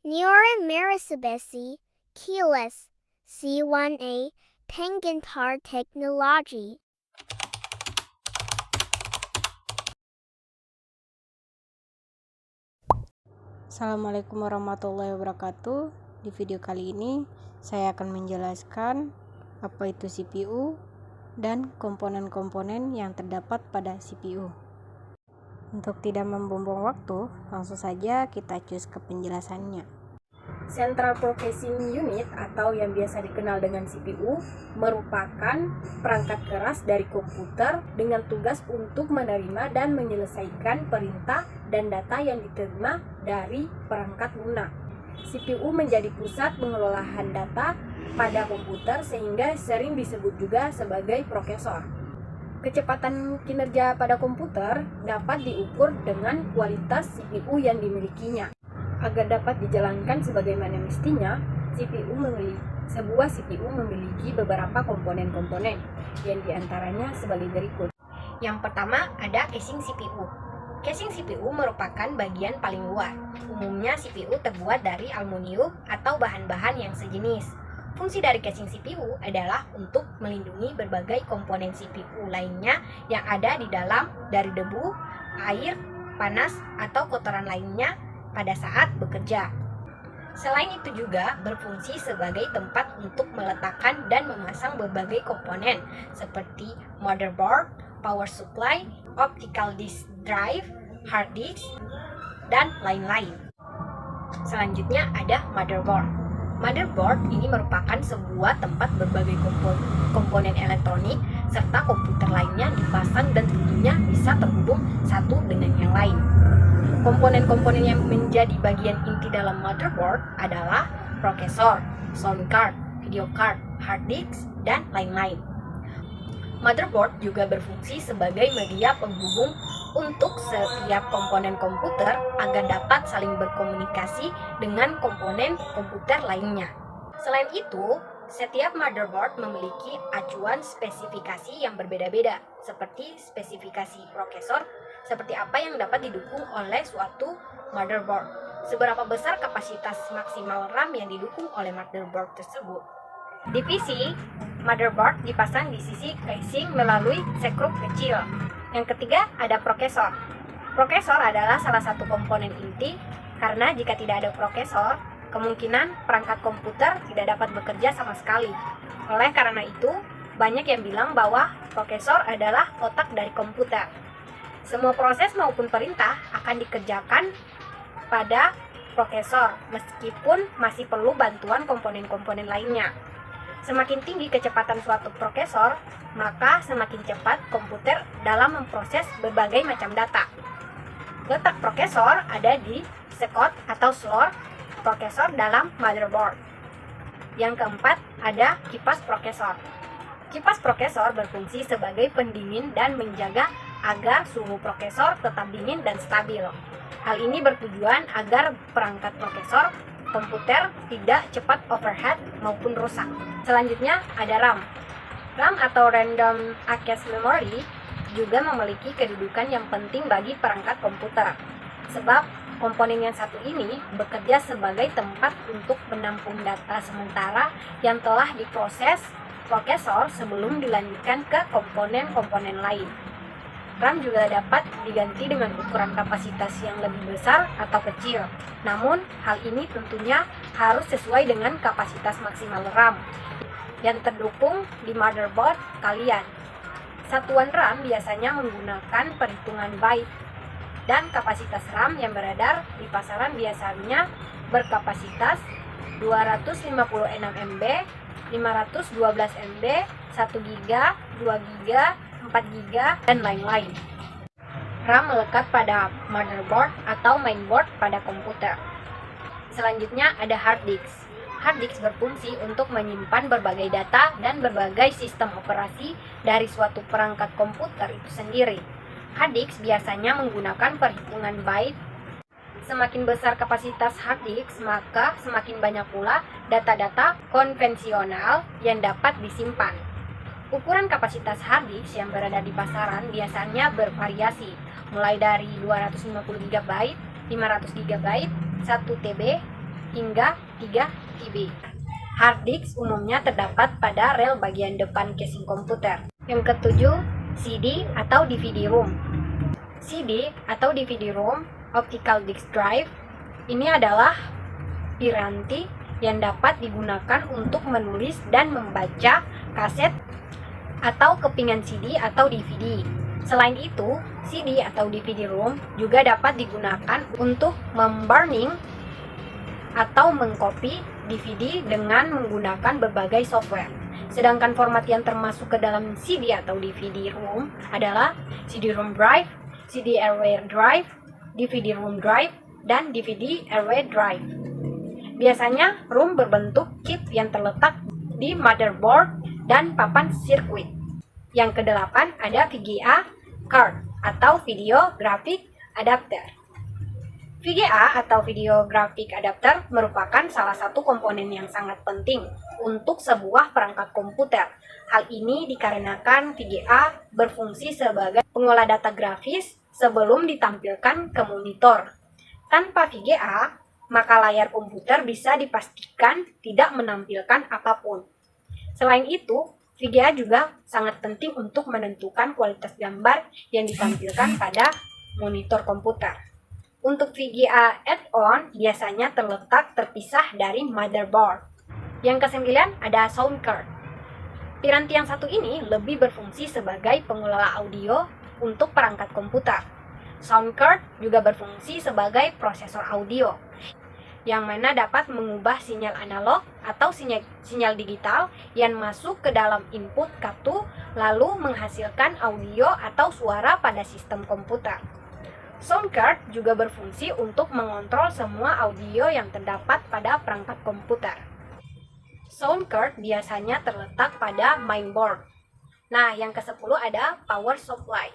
Neuron Meritsubisi, Keyless, C1A, Penguin Technology. Assalamualaikum warahmatullahi wabarakatuh. Di video kali ini saya akan menjelaskan apa itu CPU dan komponen-komponen yang terdapat pada CPU. Untuk tidak membuang waktu, langsung saja kita cus ke penjelasannya. Central Processing Unit atau yang biasa dikenal dengan CPU merupakan perangkat keras dari komputer dengan tugas untuk menerima dan menyelesaikan perintah dan data yang diterima dari perangkat lunak. CPU menjadi pusat pengelolaan data pada komputer sehingga sering disebut juga sebagai prosesor. Kecepatan kinerja pada komputer dapat diukur dengan kualitas CPU yang dimilikinya. Agar dapat dijalankan sebagaimana mestinya, sebuah CPU memiliki beberapa komponen-komponen, yang diantaranya sebagai berikut. Yang pertama ada casing CPU. Casing CPU merupakan bagian paling luar. Umumnya CPU terbuat dari aluminium atau bahan-bahan yang sejenis. Fungsi dari casing CPU adalah untuk melindungi berbagai komponen CPU lainnya yang ada di dalam dari debu, air, panas, atau kotoran lainnya pada saat bekerja. Selain itu juga berfungsi sebagai tempat untuk meletakkan dan memasang berbagai komponen seperti motherboard, power supply, optical disk drive, hard disk, dan lain-lain. Selanjutnya ada motherboard. Motherboard ini merupakan sebuah tempat berbagai komponen elektronik serta komputer lainnya dipasang dan tentunya bisa terhubung satu dengan yang lain. Komponen-komponen yang menjadi bagian inti dalam motherboard adalah prosesor, sound card, video card, hard disk, dan lain-lain. Motherboard juga berfungsi sebagai media penghubung untuk setiap komponen komputer agar dapat saling berkomunikasi dengan komponen komputer lainnya. Selain itu, setiap motherboard memiliki acuan spesifikasi yang berbeda-beda, seperti spesifikasi prosesor, seperti apa yang dapat didukung oleh suatu motherboard. Seberapa besar kapasitas maksimal RAM yang didukung oleh motherboard tersebut. Di PC, motherboard dipasang di sisi casing melalui sekrup kecil. Yang ketiga ada prosesor. Prosesor adalah salah satu komponen inti karena jika tidak ada prosesor, kemungkinan perangkat komputer tidak dapat bekerja sama sekali. Oleh karena itu, banyak yang bilang bahwa prosesor adalah otak dari komputer. Semua proses maupun perintah akan dikerjakan pada prosesor, meskipun masih perlu bantuan komponen-komponen lainnya. Semakin tinggi kecepatan suatu prosesor, maka semakin cepat komputer dalam memproses berbagai macam data. Letak prosesor ada di sekot atau slot prosesor dalam motherboard. Yang keempat ada kipas prosesor. Kipas prosesor berfungsi sebagai pendingin dan menjaga agar suhu prosesor tetap dingin dan stabil. Hal ini bertujuan agar perangkat prosesor komputer tidak cepat overheat maupun rusak. Selanjutnya ada RAM. RAM atau Random Access Memory juga memiliki kedudukan yang penting bagi perangkat komputer. Sebab komponen yang satu ini bekerja sebagai tempat untuk menampung data sementara yang telah diproses prosesor sebelum dilanjutkan ke komponen-komponen lain. RAM juga dapat diganti dengan ukuran kapasitas yang lebih besar atau kecil. Namun, hal ini tentunya harus sesuai dengan kapasitas maksimal RAM yang terdukung di motherboard kalian. Satuan RAM biasanya menggunakan perhitungan byte, dan kapasitas RAM yang beredar di pasaran biasanya berkapasitas 256 MB, 512 MB, 1 GB, 2 GB, 4 GB, dan lain-lain. RAM melekat pada motherboard atau mainboard pada komputer. Selanjutnya ada hard disk. Hard disk berfungsi untuk menyimpan berbagai data dan berbagai sistem operasi dari suatu perangkat komputer itu sendiri. Hard disk biasanya menggunakan perhitungan byte. Semakin besar kapasitas hard disk, maka semakin banyak pula data-data konvensional yang dapat disimpan. Ukuran kapasitas hard disk yang berada di pasaran biasanya bervariasi, mulai dari 250 GB, 500 GB, 1 TB, hingga 3 TB. Hard disk umumnya terdapat pada rel bagian depan casing komputer. Yang ketujuh, CD atau DVD ROM. CD atau DVD ROM, Optical Disk Drive, ini adalah piranti yang dapat digunakan untuk menulis dan membaca kaset atau kepingan CD atau DVD. Selain itu, CD atau DVD ROM juga dapat digunakan untuk memburning atau mengcopy DVD dengan menggunakan berbagai software. Sedangkan format yang termasuk ke dalam CD atau DVD ROM adalah CD-ROM drive, CD Array drive, DVD-ROM drive, dan DVD Array drive. Biasanya ROM berbentuk chip yang terletak di motherboard dan papan sirkuit. Yang kedelapan ada VGA card atau Video Graphic Adapter. VGA atau Video Graphic Adapter merupakan salah satu komponen yang sangat penting untuk sebuah perangkat komputer. Hal ini dikarenakan VGA berfungsi sebagai pengolah data grafis sebelum ditampilkan ke monitor. Tanpa VGA, maka layar komputer bisa dipastikan tidak menampilkan apapun. Selain itu, VGA juga sangat penting untuk menentukan kualitas gambar yang ditampilkan pada monitor komputer. Untuk VGA add-on biasanya terletak terpisah dari motherboard. Yang kesembilan ada sound card. Piranti yang satu ini lebih berfungsi sebagai pengelola audio untuk perangkat komputer. Sound card juga berfungsi sebagai prosesor audio, yang mana dapat mengubah sinyal analog atau sinyal digital yang masuk ke dalam input kartu lalu menghasilkan audio atau suara pada sistem komputer. Sound card juga berfungsi untuk mengontrol semua audio yang terdapat pada perangkat komputer. Sound card biasanya terletak pada mainboard. Nah, yang ke-10 ada power supply.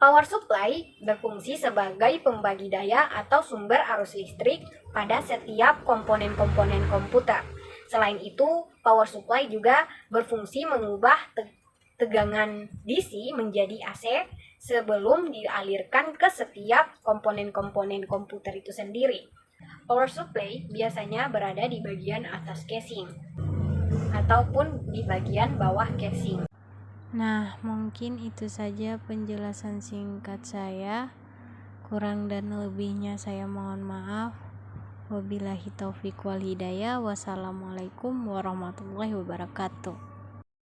Power supply berfungsi sebagai pembagi daya atau sumber arus listrik pada setiap komponen-komponen komputer. Selain itu, power supply juga berfungsi mengubah tegangan DC menjadi AC sebelum dialirkan ke setiap komponen-komponen komputer itu sendiri. Power supply biasanya berada di bagian atas casing ataupun di bagian bawah casing. Nah, mungkin itu saja penjelasan singkat saya. Kurang dan lebihnya saya mohon maaf. Wabillahi taufiq wal hidayah. Wassalamualaikum warahmatullahi wabarakatuh.